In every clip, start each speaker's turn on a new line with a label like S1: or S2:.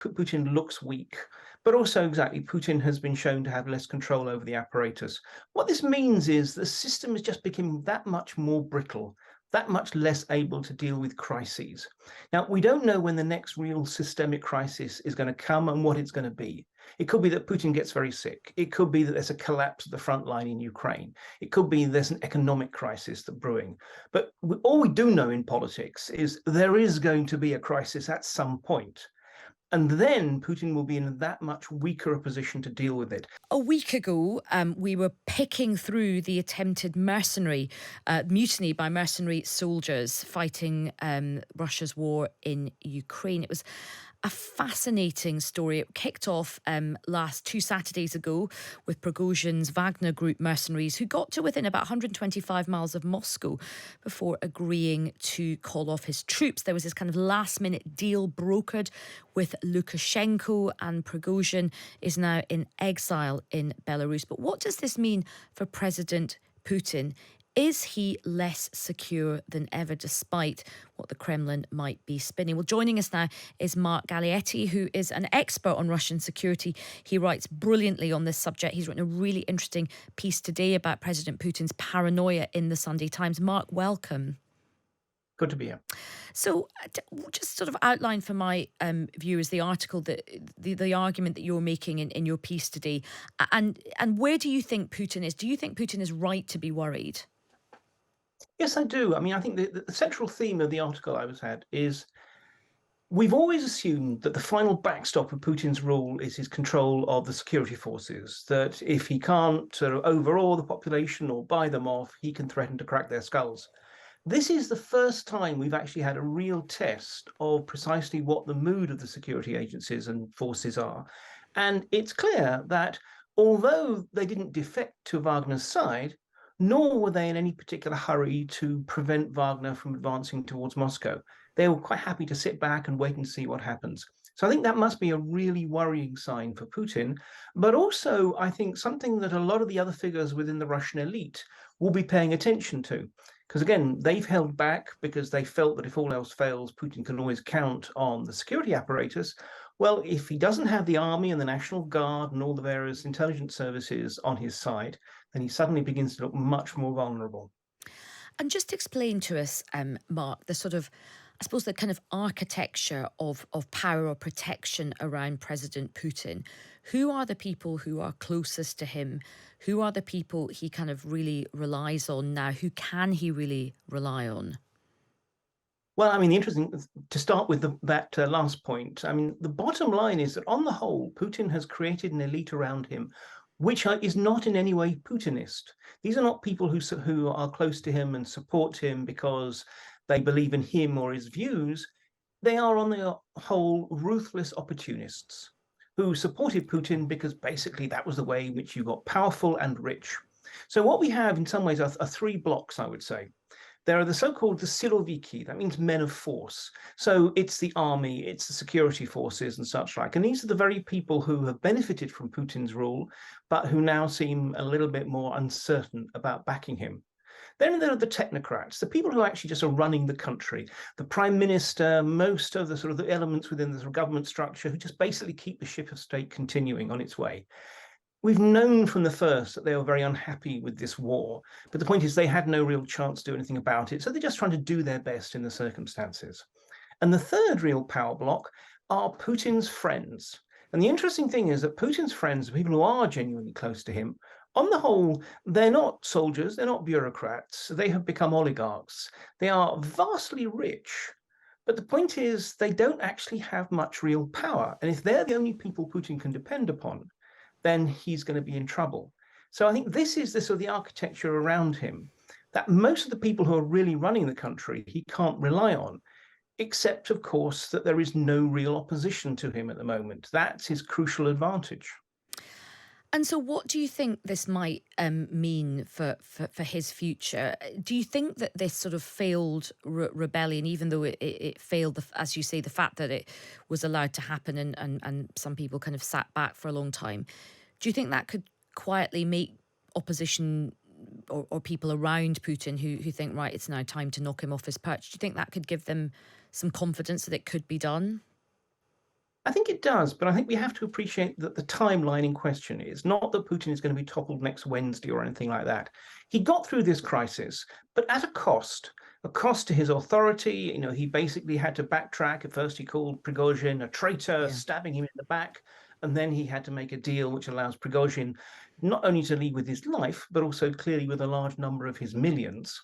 S1: Putin looks weak, but also exactly Putin has been shown to have less control over the apparatus. What this means is the system is just becoming that much more brittle, that much less able to deal with crises. Now, we don't know when the next real systemic crisis is going to come and what it's going to be. It could be that Putin gets very sick. It could be that there's a collapse of the front line in Ukraine. It could be there's an economic crisis that's brewing. But all we do know in politics is there is going to be a crisis at some point. And then Putin will be in that much weaker a position to deal with it.
S2: A week ago, we were picking through the attempted mutiny by mercenary soldiers fighting Russia's war in Ukraine. It was a fascinating story. It kicked off last 2 Saturdays ago with Prigozhin's Wagner group mercenaries who got to within about 125 miles of Moscow before agreeing to call off his troops. There was this kind of last minute deal brokered with Lukashenko, and Prigozhin is now in exile in Belarus. But what does this mean for President Putin? Is he less secure than ever, despite what the Kremlin might be spinning? Well, joining us now is Mark Galeotti, who is an expert on Russian security. He writes brilliantly on this subject. He's written a really interesting piece today about President Putin's paranoia in the Sunday Times. Mark, welcome.
S1: Good to be here.
S2: So, just sort of outline for my viewers the article, the argument that you're making in your piece today, and where do you think Putin is? Do you think Putin is right to be worried?
S1: Yes, I do. I mean, I think the central theme of the article I was had is we've always assumed that the final backstop of Putin's rule is his control of the security forces, that if he can't sort of overawe the population or buy them off, he can threaten to crack their skulls. This is the first time we've actually had a real test of precisely what the mood of the security agencies and forces are. And it's clear that although they didn't defect to Wagner's side, nor were they in any particular hurry to prevent Wagner from advancing towards Moscow. They were quite happy to sit back and wait and see what happens. So I think that must be a really worrying sign for Putin, but also I think something that a lot of the other figures within the Russian elite will be paying attention to. Because again, they've held back because they felt that if all else fails, Putin can always count on the security apparatus. Well, if he doesn't have the army and the National Guard and all the various intelligence services on his side, then he suddenly begins to look much more vulnerable.
S2: And just explain to us, Mark, the sort of, I suppose, the kind of architecture of power or protection around President Putin. Who are the people who are closest to him? Who are the people he kind of really relies on now? Who can he really rely on?
S1: Well, I mean, interesting to start with that last point. I mean, the bottom line is that on the whole, Putin has created an elite around him which is not in any way Putinist. These are not people who are close to him and support him because they believe in him or his views. They are, on the whole, ruthless opportunists who supported Putin because basically that was the way in which you got powerful and rich. So what we have in some ways are three blocks, I would say. There are the so-called the siloviki, that means men of force. So it's the army, it's the security forces and such like. And these are the very people who have benefited from Putin's rule, but who now seem a little bit more uncertain about backing him. Then there are the technocrats, the people who actually just are running the country, the prime minister, most of the sort of the elements within the sort of government structure who just basically keep the ship of state continuing on its way. We've known from the first that they were very unhappy with this war, but the point is they had no real chance to do anything about it, so they're just trying to do their best in the circumstances. And the third real power block are Putin's friends. And the interesting thing is that Putin's friends, the people who are genuinely close to him, on the whole, they're not soldiers, they're not bureaucrats, they have become oligarchs. They are vastly rich, but the point is they don't actually have much real power. And if they're the only people Putin can depend upon, then he's going to be in trouble. So I think this is the sort of the architecture around him, that most of the people who are really running the country he can't rely on, except, of course, that there is no real opposition to him at the moment. That's his crucial advantage.
S2: And so what do you think this might mean for his future? Do you think that this sort of failed rebellion, even though it failed, as you say, the fact that it was allowed to happen and some people kind of sat back for a long time, do you think that could quietly make opposition or people around Putin who think, right, it's now time to knock him off his perch, do you think that could give them some confidence that it could be done?
S1: I think it does, but I think we have to appreciate that the timeline in question is not that Putin is going to be toppled next Wednesday or anything like that. He got through this crisis, but at a cost to his authority. He basically had to backtrack. At first, he called Prigozhin a traitor,
S2: Yeah.
S1: stabbing him in the back. And then he had to make a deal which allows Prigozhin not only to leave with his life, but also clearly with a large number of his millions.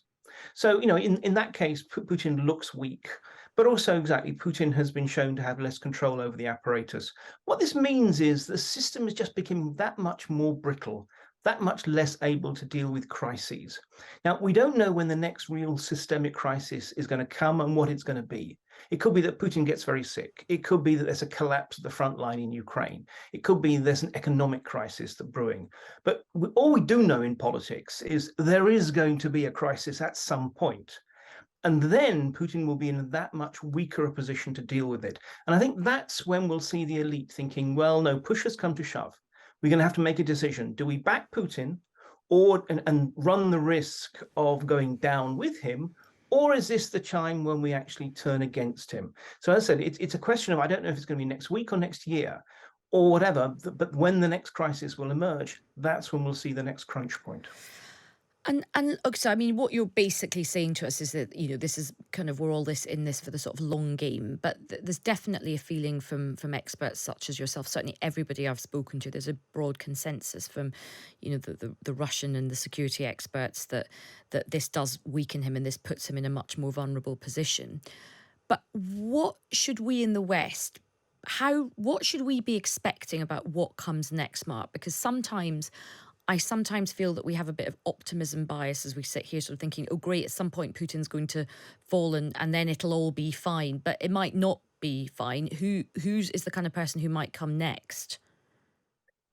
S1: So, in that case, Putin looks weak, but also exactly, Putin has been shown to have less control over the apparatus. What this means is the system is just becoming that much more brittle, that much less able to deal with crises. Now, we don't know when the next real systemic crisis is going to come and what it's going to be. It could be that Putin gets very sick. It could be that there's a collapse at the front line in Ukraine. It could be there's an economic crisis that's brewing. But all we do know in politics is there is going to be a crisis at some point. And then Putin will be in that much weaker a position to deal with it. And I think that's when we'll see the elite thinking, well, no, push has come to shove. We're going to have to make a decision. Do we back Putin and run the risk of going down with him? Or is this the time when we actually turn against him? So as I said, it's a question of, I don't know if it's going to be next week or next year or whatever, but when the next crisis will emerge, that's when we'll see the next crunch point.
S2: And look, so I mean, what you're basically saying to us is that this is kind of we're all in this for the sort of long game. But there's definitely a feeling from experts such as yourself, certainly everybody I've spoken to. There's a broad consensus from the Russian and the security experts that this does weaken him and this puts him in a much more vulnerable position. But what should we in the West? What should we be expecting about what comes next, Mark? Because I sometimes feel that we have a bit of optimism bias as we sit here sort of thinking, oh, great, at some point Putin's going to fall and then it'll all be fine. But it might not be fine. Who's is the kind of person who might come next?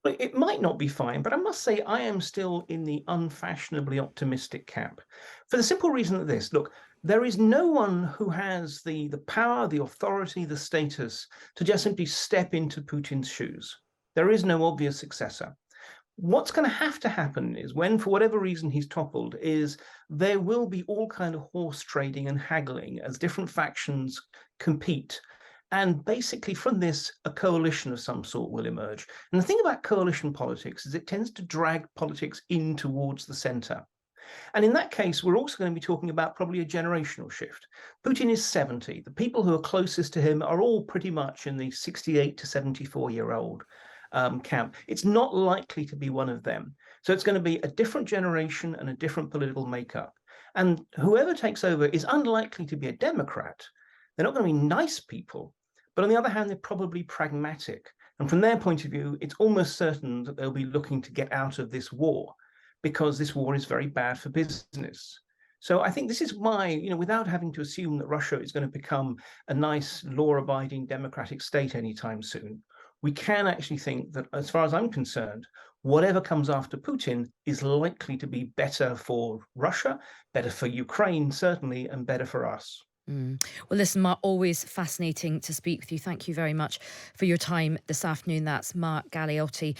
S1: Well, it might not be fine, but I must say I am still in the unfashionably optimistic camp for the simple reason that look, there is no one who has the power, the authority, the status to just simply step into Putin's shoes. There is no obvious successor. What's going to happen is when, for whatever reason, he's toppled, is there will be all kind of horse trading and haggling as different factions compete. And basically from this, a coalition of some sort will emerge. And the thing about coalition politics is it tends to drag politics in towards the center. And in that case, we're also going to be talking about probably a generational shift. Putin is 70. The people who are closest to him are all pretty much in the 68 to 74-year-old camp. It's not likely to be one of them. So it's going to be a different generation and a different political makeup. And whoever takes over is unlikely to be a Democrat. They're not going to be nice people. But on the other hand, they're probably pragmatic. And from their point of view, it's almost certain that they'll be looking to get out of this war because this war is very bad for business. So I think this is why, without having to assume that Russia is going to become a nice, law-abiding democratic state anytime soon, we can actually think that, as far as I'm concerned, whatever comes after Putin is likely to be better for Russia, better for Ukraine, certainly, and better for us.
S2: Well, listen, Mark, always fascinating to speak with you. Thank you very much for your time this afternoon. That's Mark Galeotti,